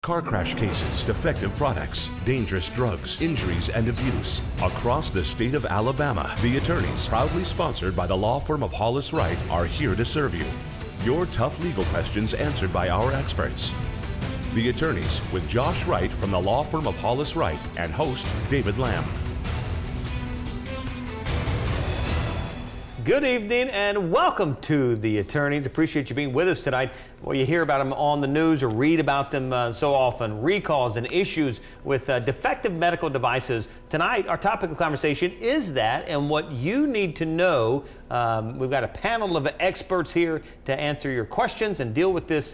car crash cases, defective products, dangerous drugs, injuries, and abuse. Across the state of Alabama, the attorneys, proudly sponsored by the law firm of Hollis Wright, are here to serve you. Your tough legal questions answered by our experts. The attorneys with Josh Wright from the law firm of Hollis Wright and host David Lamb. Good evening and welcome to the attorneys. Appreciate you being with us tonight. Well, you hear about them on the news or read about them so often. Recalls and issues with defective medical devices. Tonight, our topic of conversation is that and what you need to know. We've got a panel of experts here to answer your questions and deal with this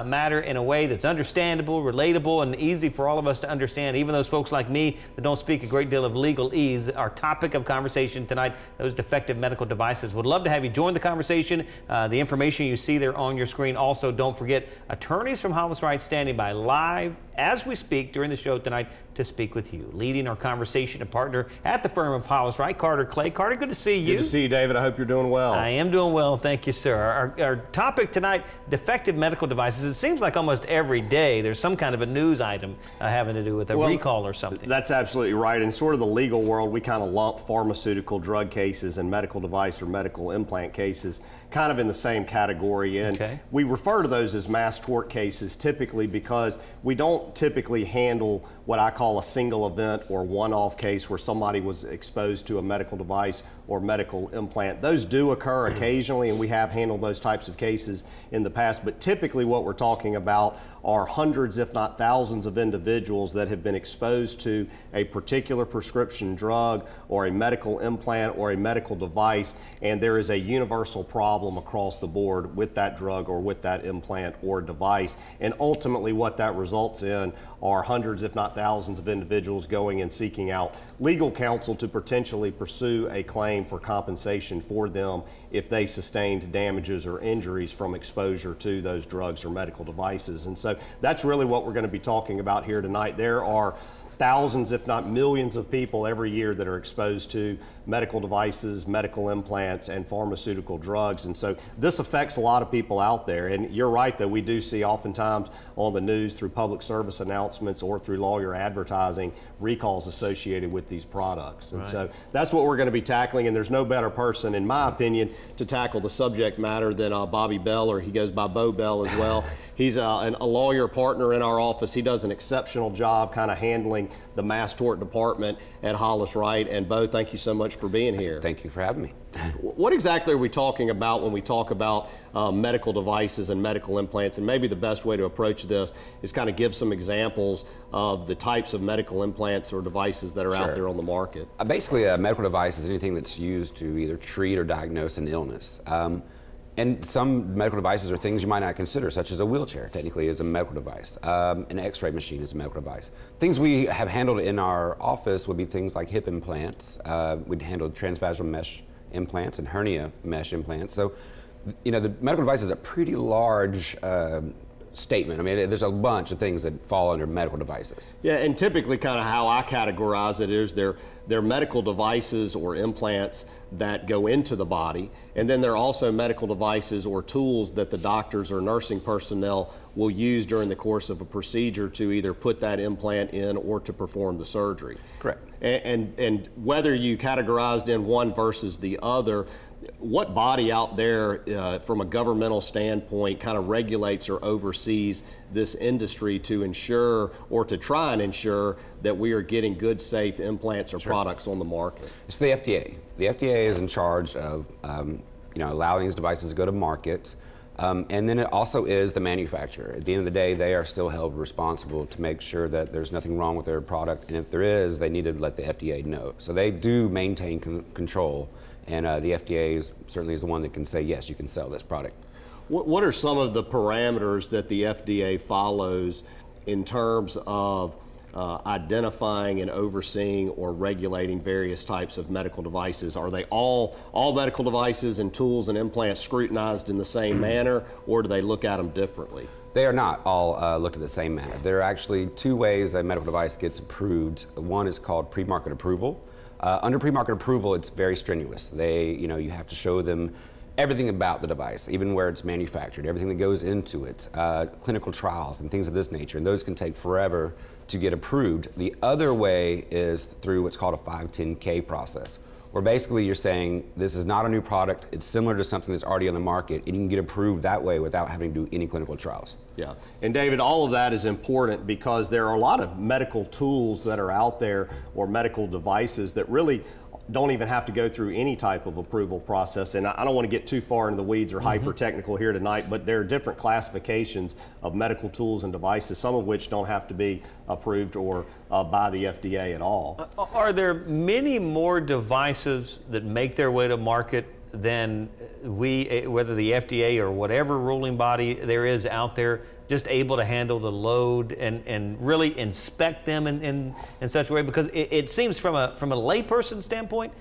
matter in a way that's understandable, relatable, and easy for all of us to understand. Even those folks like me that don't speak a great deal of legalese. Our topic of conversation tonight, those defective medical devices. Would love to have you join the conversation. The information you see there on your screen. Also, don't forget, attorneys from Hollis Wright standing by live as we speak during the show tonight to speak with you. Leading our conversation, a partner at the firm of Hollis Wright, Carter Clay. Carter, good to see you. Good to see you, David. I hope you're doing well. I am doing well, thank you, sir. Our topic tonight, defective medical devices. It seems like almost every day there's some kind of a news item having to do with a recall or something. That's absolutely right. In sort of the legal world, we kind of lump pharmaceutical drug cases and medical device or medical implant cases kind of in the same category. And we refer to those as mass tort cases typically because we don't typically handle what I call a single event or one-off case where somebody was exposed to a medical device or medical implant. Those do occur occasionally, and we have handled those types of cases in the past, but typically what we're talking about are hundreds, if not thousands, of individuals that have been exposed to a particular prescription drug or a medical implant or a medical device, and there is a universal problem across the board with that drug or with that implant or device. And ultimately what that results in are hundreds, if not thousands, of individuals going and seeking out legal counsel to potentially pursue a claim for compensation for them if they sustained damages or injuries from exposure to those drugs or medical devices. And so that's really what we're going to be talking about here tonight. There are thousands, if not millions, of people every year that are exposed to medical devices, medical implants, and pharmaceutical drugs. And so this affects a lot of people out there. And you're right that we do see oftentimes on the news through public service announcements or through lawyer advertising recalls associated with these products. And so that's what we're going to be tackling. And there's no better person, in my opinion, to tackle the subject matter than Bobby Bell, or he goes by Bo Bell as well. He's a lawyer partner in our office. He does an exceptional job kind of handling the mass tort department at Hollis Wright. And Bo, thank you so much for being here. Thank you for having me. What exactly are we talking about when we talk about medical devices and medical implants? And maybe the best way to approach this is kind of give some examples of the types of medical implants or devices that are out there on the market. Basically, a medical device is anything that's used to either treat or diagnose an illness. And some medical devices are things you might not consider, such as a wheelchair, technically is a medical device. An x-ray machine is a medical device. Things we have handled in our office would be things like hip implants. We'd handled transvaginal mesh implants and hernia mesh implants. So, you know, the medical device is a pretty large statement. I mean, there's a bunch of things that fall under medical devices. Yeah, and typically kind of how I categorize it is they're medical devices or implants that go into the body, and then there are also medical devices or tools that the doctors or nursing personnel will use during the course of a procedure to either put that implant in or to perform the surgery. Correct. And whether you categorized in one versus the other, what body out there from a governmental standpoint kind of regulates or oversees this industry to ensure or to try and ensure that we are getting good, safe implants or products on the market? It's the FDA. The FDA is in charge of allowing these devices to go to market. And then it also is the manufacturer. At the end of the day, they are still held responsible to make sure that there's nothing wrong with their product, and if there is, they need to let the FDA know. So they do maintain control, and the FDA certainly is the one that can say, yes, you can sell this product. What are some of the parameters that the FDA follows in terms of identifying and overseeing or regulating various types of medical devices? Are they all medical devices and tools and implants scrutinized in the same manner, or do they look at them differently? They are not all looked at the same manner. There are actually two ways a medical device gets approved. One is called pre-market approval. Under pre-market approval, it's very strenuous. You have to show them everything about the device, even where it's manufactured, everything that goes into it, clinical trials and things of this nature, and those can take forever to get approved. The other way is through what's called a 510K process, where basically you're saying this is not a new product, it's similar to something that's already on the market, and you can get approved that way without having to do any clinical trials. Yeah, and David, all of that is important because there are a lot of medical tools that are out there, or medical devices that really don't even have to go through any type of approval process. And I don't want to get too far into the weeds or hyper technical here tonight, but there are different classifications of medical tools and devices, some of which don't have to be approved or by the FDA at all. Are there many more devices that make their way to market than whether the FDA or whatever ruling body there is out there, just able to handle the load and really inspect them in such a way? Because it seems from a layperson standpoint,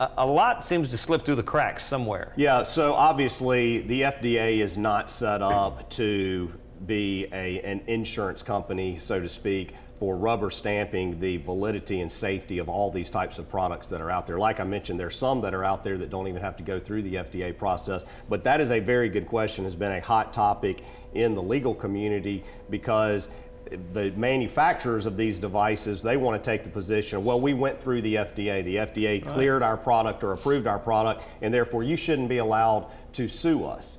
a lot seems to slip through the cracks somewhere. Yeah, so obviously the FDA is not set up to be an insurance company, so to speak, for rubber stamping the validity and safety of all these types of products that are out there. Like I mentioned, there's some that are out there that don't even have to go through the FDA process, but that is a very good question. Has been a hot topic in the legal community because the manufacturers of these devices, they want to take the position, well, we went through the FDA. The FDA cleared our product or approved our product, and therefore you shouldn't be allowed to sue us.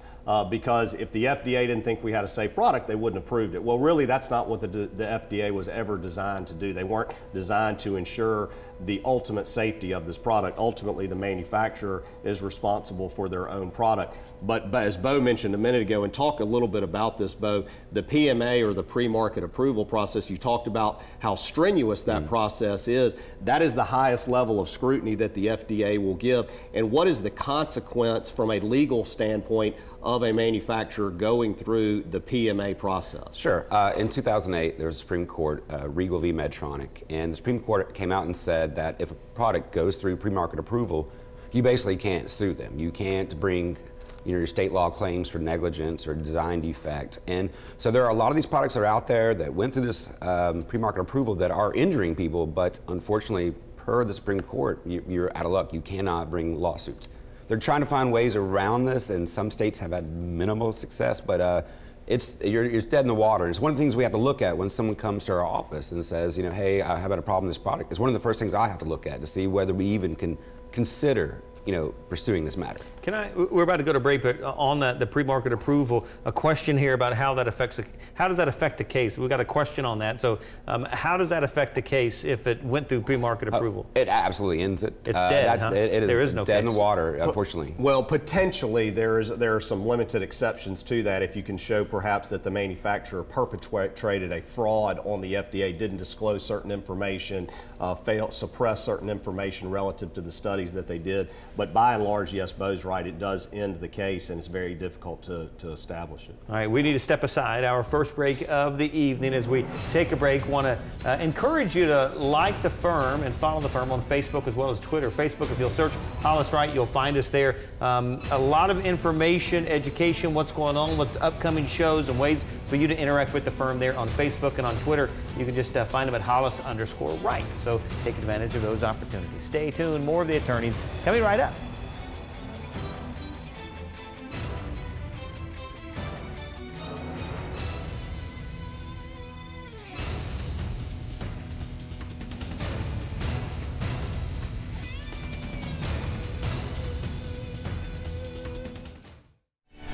Because if the FDA didn't think we had a safe product, they wouldn't have approved it. Well, really, that's not what the FDA was ever designed to do. They weren't designed to ensure the ultimate safety of this product. Ultimately, the manufacturer is responsible for their own product. But as Bo mentioned a minute ago, and talk a little bit about this, Bo, the PMA or the pre-market approval process, you talked about how strenuous that process is. That is the highest level of scrutiny that the FDA will give. And what is the consequence from a legal standpoint of a manufacturer going through the PMA process? Sure. In 2008, there was a Supreme Court, Regal v. Medtronic, and the Supreme Court came out and said that if a product goes through pre-market approval, you basically can't sue them. You can't bring your state law claims for negligence or design defect. And so there are a lot of these products that are out there that went through this pre-market approval that are injuring people, but unfortunately, per the Supreme Court, you're out of luck. You cannot bring lawsuits. They're trying to find ways around this, and some states have had minimal success, but you're dead in the water. And it's one of the things we have to look at when someone comes to our office and says, hey, I have had a problem with this product. It's one of the first things I have to look at to see whether we even can consider pursuing this matter. We're about to go to break, but on the pre-market approval, a question here about how that affects, how does that affect the case? We've got a question on that. So how does that affect the case if it went through pre-market approval? It absolutely ends it. It's dead, huh? There is no dead case. In the water, unfortunately. Well, potentially there are some limited exceptions to that if you can show perhaps that the manufacturer perpetrated a fraud on the FDA, didn't disclose certain information, suppress certain information relative to the studies that they did. But by and large, yes, Bo's right, it does end the case, and it's very difficult to establish it. All right, we need to step aside. Our first break of the evening. As we take a break, want to encourage you to like the firm and follow the firm on Facebook as well as Twitter. Facebook, if you'll search Hollis Wright, you'll find us there. A lot of information, education, what's going on, what's upcoming shows, and ways for you to interact with the firm there on Facebook and on Twitter. You can just find them at Hollis_Wright. So take advantage of those opportunities. Stay tuned. More of the attorneys coming right up.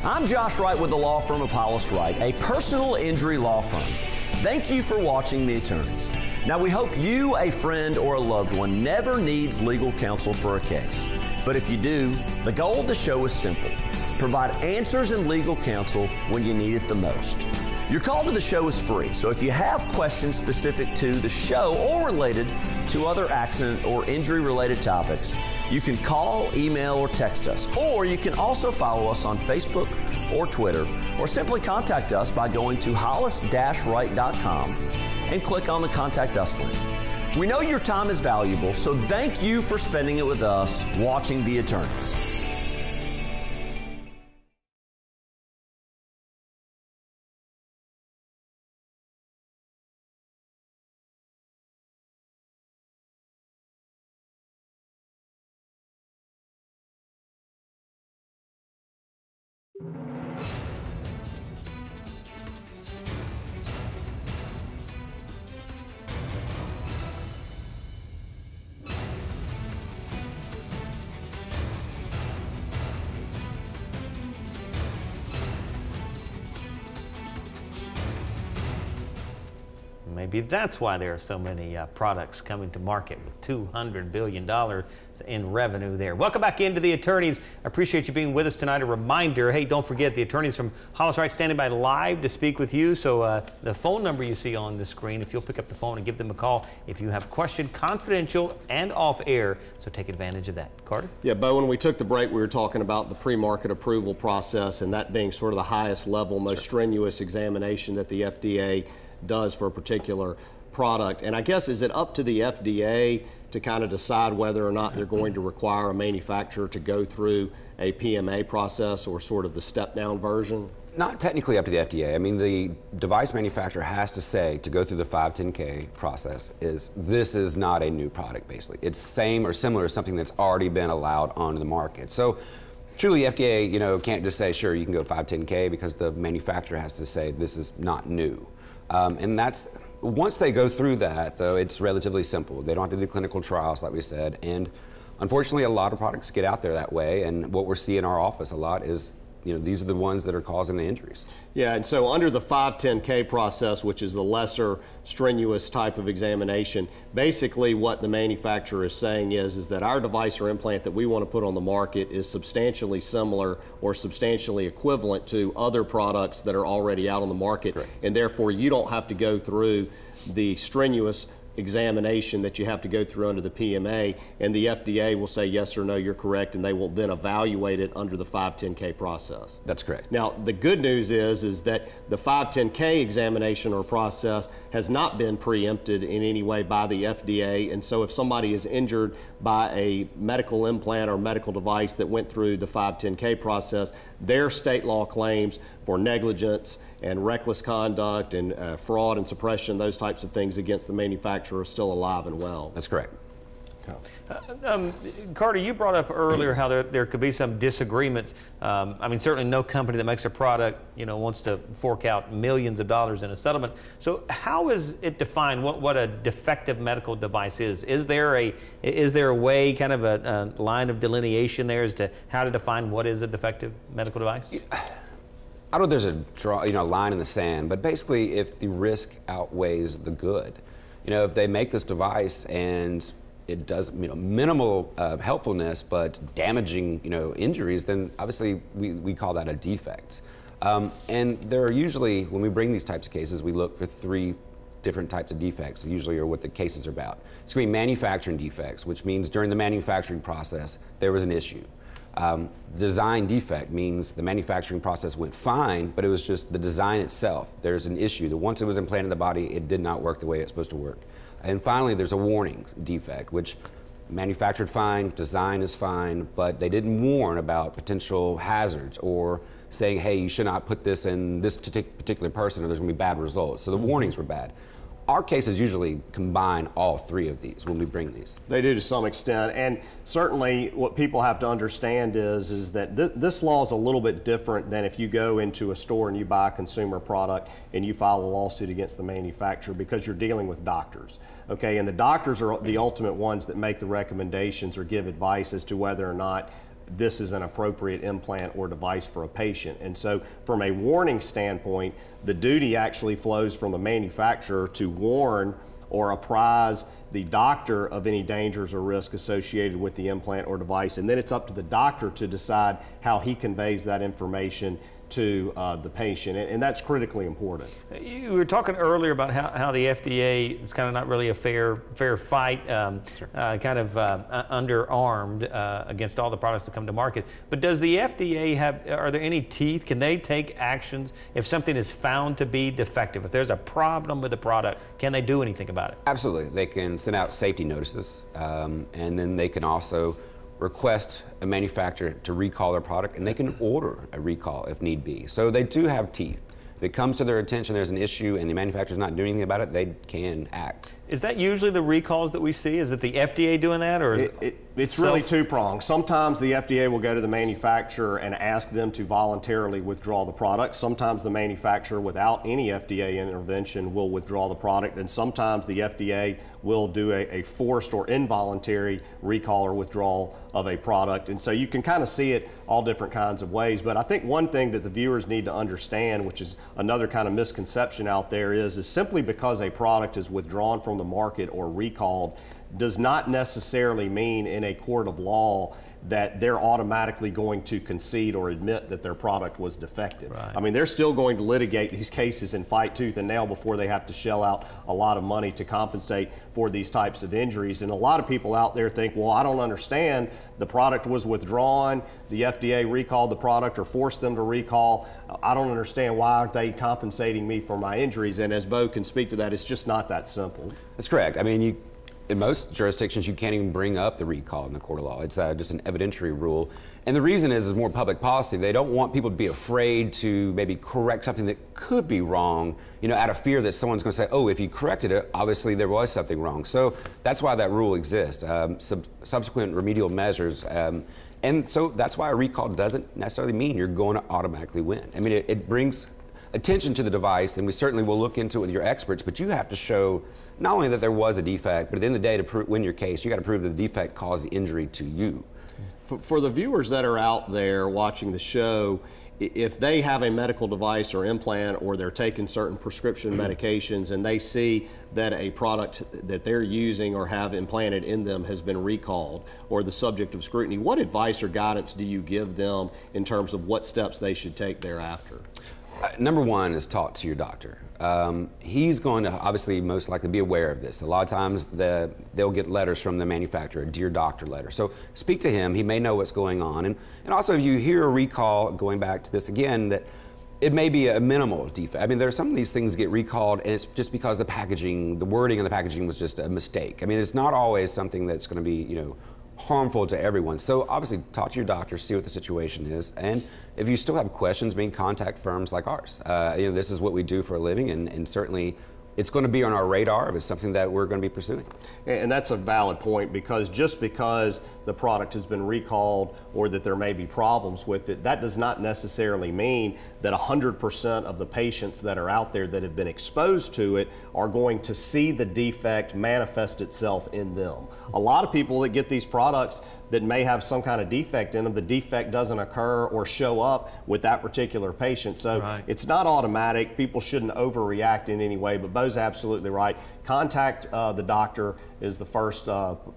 I'm Josh Wright with the law firm of Hollis Wright, a personal injury law firm. Thank you for watching The Attorneys. Now, we hope you, a friend, or a loved one never needs legal counsel for a case. But if you do, the goal of the show is simple. Provide answers and legal counsel when you need it the most. Your call to the show is free, so if you have questions specific to the show or related to other accident or injury-related topics, you can call, email, or text us. Or you can also follow us on Facebook or Twitter, or simply contact us by going to hollis-wright.com and click on the Contact Us link. We know your time is valuable, so thank you for spending it with us watching The Attorneys. Maybe that's why there are so many products coming to market with $200 billion in revenue there. Welcome back into the attorneys. I appreciate you being with us tonight. A reminder, hey, don't forget the attorneys from Hollis Wright standing by live to speak with you. So the phone number you see on the screen, if you'll pick up the phone and give them a call if you have a question, confidential and off air. So take advantage of that. Carter? Yeah, Bo, when we took the break, we were talking about the pre-market approval process and that being sort of the highest level, most strenuous examination that the FDA does for a particular product. And I guess, is it up to the FDA to kind of decide whether or not they're going to require a manufacturer to go through a PMA process or sort of the step-down version? Not technically up to the FDA. I mean, the device manufacturer has to say, to go through the 510K process, this is not a new product, basically. It's same or similar to something that's already been allowed onto the market. So truly, FDA, can't just say, sure, you can go 510K, because the manufacturer has to say this is not new. And that's, once they go through that, though, it's relatively simple. They don't have to do clinical trials, like we said. And unfortunately, a lot of products get out there that way. And what we're seeing in our office a lot is, these are the ones that are causing the injuries. Yeah, and so under the 510K process, which is the lesser strenuous type of examination, basically what the manufacturer is saying is that our device or implant that we want to put on the market is substantially similar or substantially equivalent to other products that are already out on the market. Correct. And therefore you don't have to go through the strenuous examination that you have to go through under the PMA, and the FDA will say yes or no, you're correct, and they will then evaluate it under the 510K process. That's correct. Now, the good news is that the 510K examination or process has not been preempted in any way by the FDA, and so if somebody is injured by a medical implant or medical device that went through the 510K process, their state law claims for negligence and reckless conduct and fraud and suppression, those types of things against the manufacturer are still alive and well. That's correct. Carter, you brought up earlier how there could be some disagreements. I mean, certainly no company that makes a product, wants to fork out millions of dollars in a settlement. So how is it defined what a defective medical device is? Is there a way, kind of a line of delineation there as to how to define what is a defective medical device? I don't know if there's a line in the sand, but basically if the risk outweighs the good. If they make this device and it does minimal helpfulness but damaging injuries, then obviously we call that a defect. And there are usually, when we bring these types of cases, we look for 3 different types of defects, usually are what the cases are about. It's going to be manufacturing defects, which means during the manufacturing process there was an issue. Design defect means the manufacturing process went fine, but it was just the design itself. There's an issue that once it was implanted in the body, it did not work the way it's supposed to work. And finally, there's a warning defect, which manufactured fine, design is fine, but they didn't warn about potential hazards or saying, hey, you should not put this in this particular person or there's going to be bad results. So the warnings were bad. Our cases usually combine all 3 of these when we bring these. They do to some extent, and certainly what people have to understand is that this law is a little bit different than if you go into a store and you buy a consumer product and you file a lawsuit against the manufacturer, because you're dealing with doctors, okay? And the doctors are the ultimate ones that make the recommendations or give advice as to whether or not this is an appropriate implant or device for a patient. And so from a warning standpoint, the duty actually flows from the manufacturer to warn or apprise the doctor of any dangers or risk associated with the implant or device. And then it's up to the doctor to decide how he conveys that information to the patient, and that's critically important. You were talking earlier about how the FDA is kind of not really a fair fight, kind of underarmed against all the products that come to market. But does the FDA are there any teeth? Can they take actions if something is found to be defective? If there's a problem with the product, can they do anything about it? Absolutely. They can send out safety notices, and then they can also request a manufacturer to recall their product, and they can order a recall if need be. So they do have teeth. If it comes to their attention there's an issue and the manufacturer's not doing anything about it, they can act. Is that usually the recalls that we see? Is it the FDA doing that, or is it's really two-pronged. Sometimes the FDA will go to the manufacturer and ask them to voluntarily withdraw the product. Sometimes the manufacturer, without any FDA intervention, will withdraw the product, and sometimes the FDA will do a forced or involuntary recall or withdrawal of a product. And so you can kind of see it all different kinds of ways. But I think one thing that the viewers need to understand, which is another kind of misconception out there, is simply because a product is withdrawn from the market or recalled does not necessarily mean in a court of law that they're automatically going to concede or admit that their product was defective. Right. I mean, they're still going to litigate these cases and fight tooth and nail before they have to shell out a lot of money to compensate for these types of injuries. And a lot of people out there think, well, I don't understand. The product was withdrawn, the FDA recalled the product or forced them to recall. I don't understand, why aren't they compensating me for my injuries? And as Bo can speak to that, it's just not that simple. That's correct. I mean, in most jurisdictions, you can't even bring up the recall in the court of law. It's just an evidentiary rule. And the reason is more public policy. They don't want people to be afraid to maybe correct something that could be wrong, out of fear that someone's going to say, oh, if you corrected it, obviously there was something wrong. So that's why that rule exists, subsequent remedial measures. And so that's why a recall doesn't necessarily mean you're going to automatically win. I mean, it brings attention to the device, and we certainly will look into it with your experts, but you have to show not only that there was a defect, but at the end of the day, to win your case, you got to prove that the defect caused the injury to you. For the viewers that are out there watching the show, if they have a medical device or implant, or they're taking certain prescription medications and they see that a product that they're using or have implanted in them has been recalled or the subject of scrutiny, what advice or guidance do you give them in terms of what steps they should take thereafter? Number one is talk to your doctor. He's going to obviously most likely be aware of this. A lot of times they'll get letters from the manufacturer, a Dear Doctor letter. So speak to him. He may know what's going on. And also, if you hear a recall, going back to this again, that it may be a minimal defect. I mean, there are some of these things get recalled, and it's just because the packaging, the wording of the packaging was just a mistake. I mean, it's not always something that's going to be, harmful to everyone. So obviously talk to your doctor, see what the situation is, and if you still have questions, contact firms like ours. This is what we do for a living, and certainly it's going to be on our radar if it's something that we're going to be pursuing. And that's a valid point, because just because the product has been recalled or that there may be problems with it, that does not necessarily mean that 100% of the patients that are out there that have been exposed to it are going to see the defect manifest itself in them. A lot of people that get these products that may have some kind of defect in them, the defect doesn't occur or show up with that particular patient. So It's not automatic. People shouldn't overreact in any way, but Bo's absolutely right. Contact the doctor is the first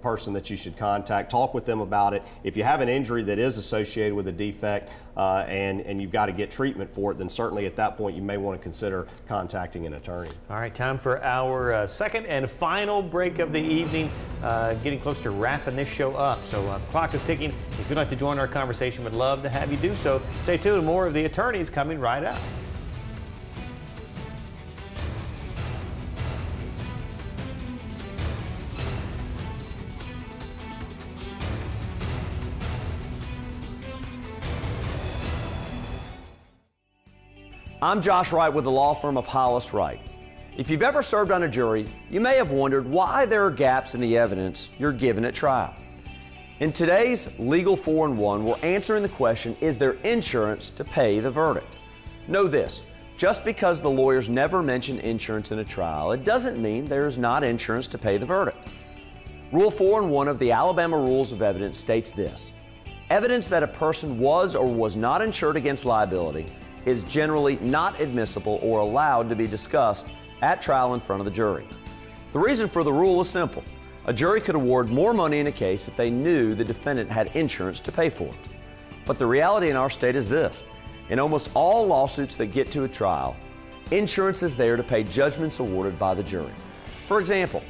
person that you should contact. Talk with them about it. If you have an injury that is associated with a defect and you've got to get treatment for it, then certainly at that point you may want to consider contacting an attorney. All right, time for our second and final break of the evening. Getting close to wrapping this show up. So clock is ticking. If you'd like to join our conversation, we'd love to have you do so. Stay tuned. More of the attorneys coming right up. I'm Josh Wright with the law firm of Hollis Wright. If you've ever served on a jury, you may have wondered why there are gaps in the evidence you're given at trial. In today's Legal 4-in-1, we're answering the question, is there insurance to pay the verdict? Know this, just because the lawyers never mention insurance in a trial, it doesn't mean there is not insurance to pay the verdict. Rule 4-in-1 of the Alabama Rules of Evidence states this: evidence that a person was or was not insured against liability is generally not admissible or allowed to be discussed at trial in front of the jury. The reason for the rule is simple. A jury could award more money in a case if they knew the defendant had insurance to pay for it. But the reality in our state is this: in almost all lawsuits that get to a trial, insurance is there to pay judgments awarded by the jury. For example,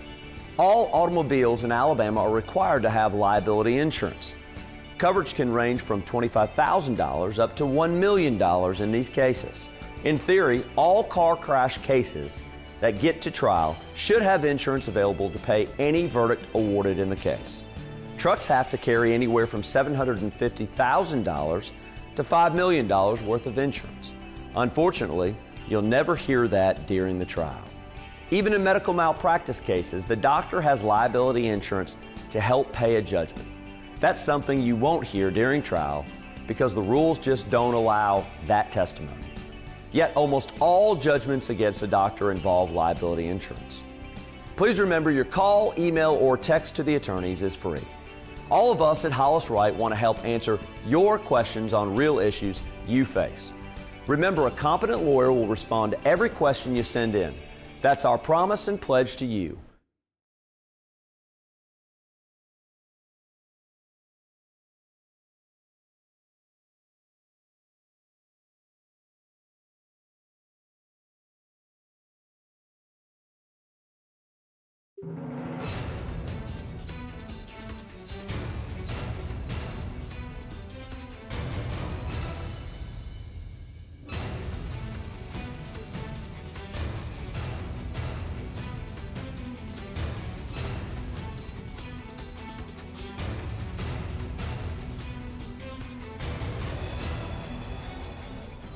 all automobiles in Alabama are required to have liability insurance. Coverage can range from $25,000 up to $1 million in these cases. In theory, all car crash cases that get to trial should have insurance available to pay any verdict awarded in the case. Trucks have to carry anywhere from $750,000 to $5 million worth of insurance. Unfortunately, you'll never hear that during the trial. Even in medical malpractice cases, the doctor has liability insurance to help pay a judgment. That's something you won't hear during trial because the rules just don't allow that testimony. Yet almost all judgments against a doctor involve liability insurance. Please remember, your call, email, or text to the attorneys is free. All of us at Hollis Wright want to help answer your questions on real issues you face. Remember, a competent lawyer will respond to every question you send in. That's our promise and pledge to you.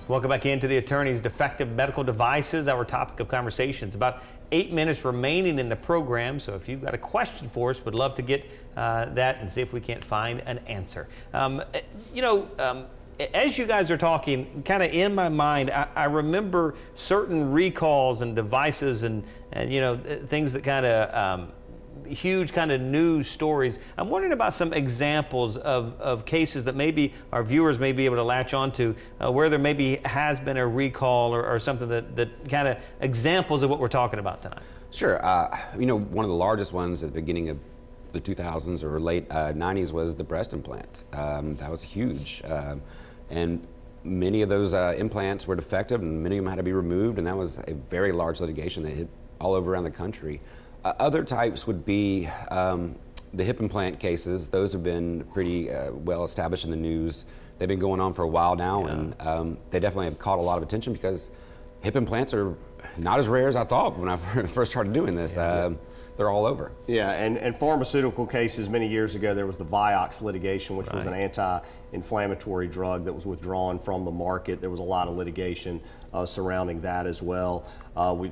Welcome back into the attorney's defective medical devices, our topic of conversation. It's about 8 minutes remaining in the program, so if you've got a question for us, we'd love to get that and see if we can't find an answer. As you guys are talking, kind of in my mind, I remember certain recalls and devices and things that kind of huge kind of news stories. I'm wondering about some examples of cases that maybe our viewers may be able to latch onto where there maybe has been a recall or something that kind of examples of what we're talking about tonight. Sure. One of the largest ones at the beginning of the 2000s or late 90s was the breast implant. That was huge. And many of those implants were defective and many of them had to be removed, and that was a very large litigation that hit all over around the country. Other types would be the hip implant cases. Those have been pretty well established in the news. They've been going on for a while now, and they definitely have caught a lot of attention because hip implants are not as rare as I thought when I first started doing this. They're all over. Yeah, and pharmaceutical cases, many years ago, there was the Vioxx litigation, which was an anti-inflammatory drug that was withdrawn from the market. There was a lot of litigation surrounding that as well.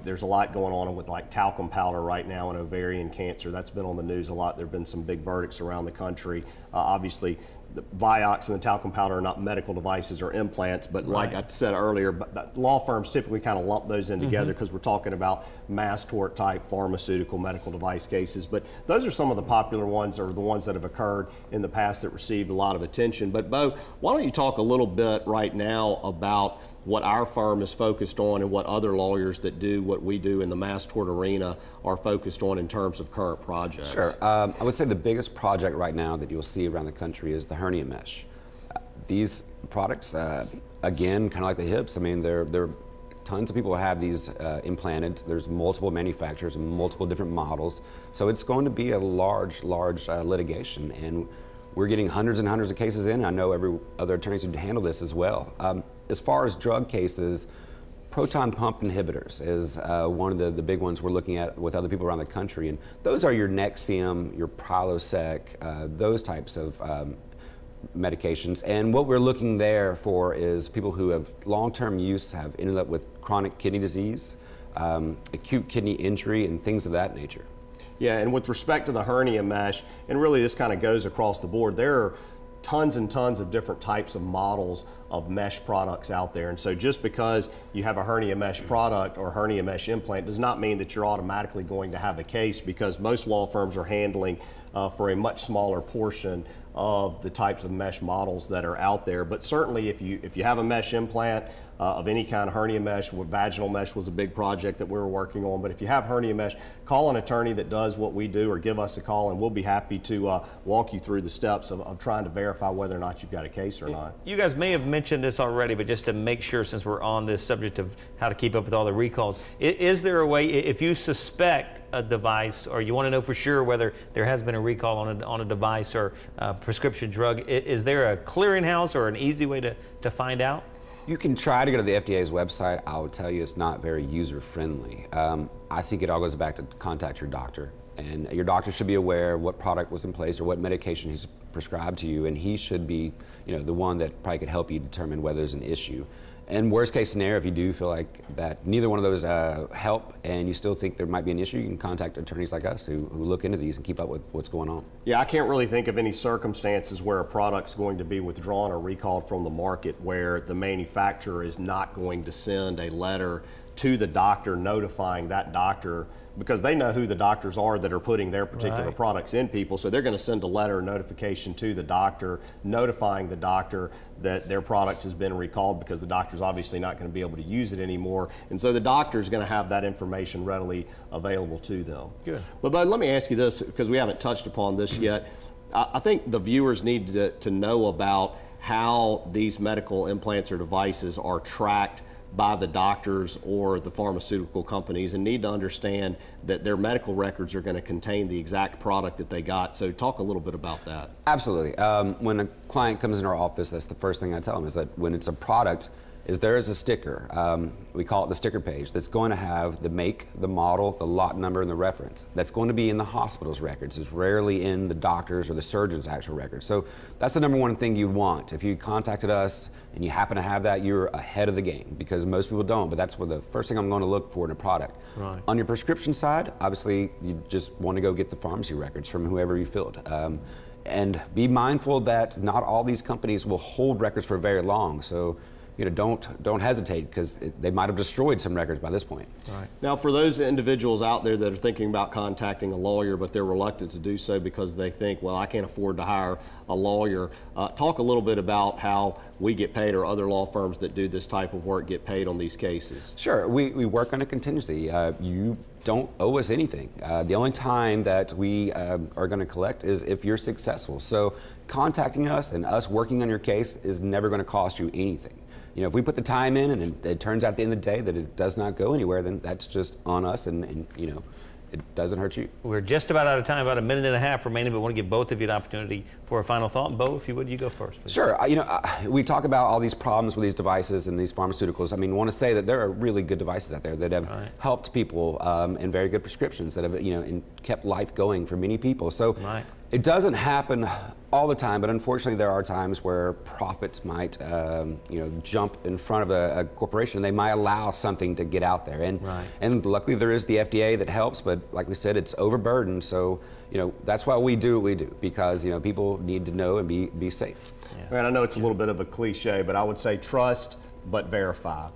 There's a lot going on with like talcum powder right now in ovarian cancer. That's been on the news a lot. There have been some big verdicts around the country. Obviously, the Vioxx and the talcum powder are not medical devices or implants, but like I said earlier, law firms typically kind of lump those in together because we're talking about mass tort type pharmaceutical medical device cases. But those are some of the popular ones, or the ones that have occurred in the past that received a lot of attention. But Bo, why don't you talk a little bit right now about what our firm is focused on and what other lawyers that do what we do in the mass tort arena are focused on in terms of current projects? Sure. I would say the biggest project right now that you'll see around the country is the hernia mesh. These products, again, kind of like the hips, I mean, there are tons of people who have these implanted. There's multiple manufacturers and multiple different models. So it's going to be a large litigation. And we're getting hundreds and hundreds of cases in. I know every other attorneys who handle this as well. As far as drug cases, proton pump inhibitors is one of the big ones we're looking at with other people around the country. And those are your Nexium, your Prilosec, those types of medications. And what we're looking there for is people who have long-term use, have ended up with chronic kidney disease, acute kidney injury, and things of that nature. Yeah, and with respect to the hernia mesh, and really this kind of goes across the board, there are tons and tons of different types of models of mesh products out there. And so just because you have a hernia mesh product or hernia mesh implant does not mean that you're automatically going to have a case, because most law firms are handling for a much smaller portion of the types of mesh models that are out there. But certainly if you have a mesh implant of any kind, hernia mesh, vaginal mesh was a big project that we were working on. But if you have hernia mesh, call an attorney that does what we do, or give us a call, and we'll be happy to walk you through the steps of trying to verify whether or not you've got a case or not. You guys may have mentioned this already, but just to make sure, since we're on this subject of how to keep up with all the recalls, is there a way, if you suspect a device or you want to know for sure whether there has been a recall on a device or a prescription drug, is there a clearinghouse or an easy way to find out? You can try to go to the FDA's website. I will tell you it's not very user-friendly. I think it all goes back to contact your doctor. And your doctor should be aware of what product was in place or what medication he's prescribed to you, and he should be the one that probably could help you determine whether there's an issue. And worst case scenario, if you do feel like that neither one of those help and you still think there might be an issue, you can contact attorneys like us who look into these and keep up with what's going on. Yeah, I can't really think of any circumstances where a product's going to be withdrawn or recalled from the market where the manufacturer is not going to send a letter to the doctor notifying that doctor, because they know who the doctors are that are putting their particular products in people. So they're going to send a letter notification to the doctor, notifying the doctor that their product has been recalled because the doctor's obviously not going to be able to use it anymore. And so the doctor's going to have that information readily available to them. Good. But Bud, let me ask you this, because we haven't touched upon this yet. I think the viewers need to know about how these medical implants or devices are tracked by the doctors or the pharmaceutical companies, and need to understand that their medical records are going to contain the exact product that they got. So talk a little bit about that. Absolutely. When a client comes in our office, that's the first thing I tell them, is that when it's a product, there is a sticker, we call it the sticker page, that's going to have the make, the model, the lot number, and the reference. That's going to be in the hospital's records. It's rarely in the doctor's or the surgeon's actual records. So that's the number one thing you want. If you contacted us and you happen to have that, you're ahead of the game, because most people don't, but that's what the first thing I'm going to look for in a product. Right. On your prescription side, obviously you just want to go get the pharmacy records from whoever you filled. And be mindful that not all these companies will hold records for very long. So, you know, don't hesitate, because they might have destroyed some records by this point. Right. Now, for those individuals out there that are thinking about contacting a lawyer, but they're reluctant to do so because they think, well, I can't afford to hire a lawyer, talk a little bit about how we get paid, or other law firms that do this type of work get paid on these cases. Sure, we work on a contingency. You don't owe us anything. The only time that we are going to collect is if you're successful. So contacting us and us working on your case is never going to cost you anything. You know, if we put the time in and it turns out at the end of the day that it does not go anywhere, then that's just on us, and you know, it doesn't hurt you. We're just about out of time, about a minute and a half remaining, but I want to give both of you an opportunity for a final thought. Bo, if you would, you go first, please. Sure. You know, we talk about all these problems with these devices and these pharmaceuticals. I mean, I want to say that there are really good devices out there that have helped people, and very good prescriptions that have, you know, and kept life going for many people. So it doesn't happen all the time, but unfortunately there are times where profits might you know, jump in front of a corporation. They might allow something to get out there, and luckily there is the FDA that helps, but like we said, it's overburdened. So, you know, that's why we do what we do, because, you know, people need to know and be safe. And I know it's a little bit of a cliche, but I would say trust but verify.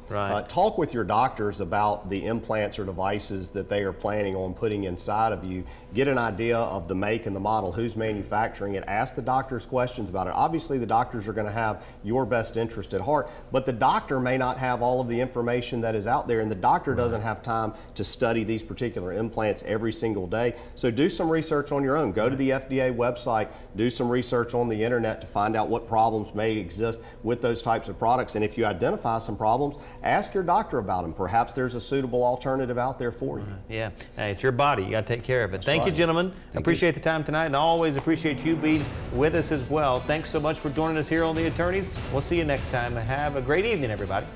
Talk with your doctors about the implants or devices that they are planning on putting inside of you. Get an idea of the make and the model, who's manufacturing it. Ask the doctors questions about it. Obviously, the doctors are going to have your best interest at heart, but the doctor may not have all of the information that is out there, and the doctor doesn't have time to study these particular implants every single day. So do some research on your own. Go to the FDA website, do some research on the internet to find out what problems may exist with those types of products, and if you identify some problems, ask your doctor about them. Perhaps there's a suitable alternative out there for you. Yeah, hey, it's your body. You got to take care of it. Thank you, gentlemen. Appreciate the time tonight, and always appreciate you being with us as well. Thanks so much for joining us here on The Attorneys. We'll see you next time. Have a great evening, everybody.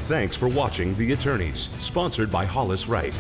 Thanks for watching The Attorneys, sponsored by Hollis Wright.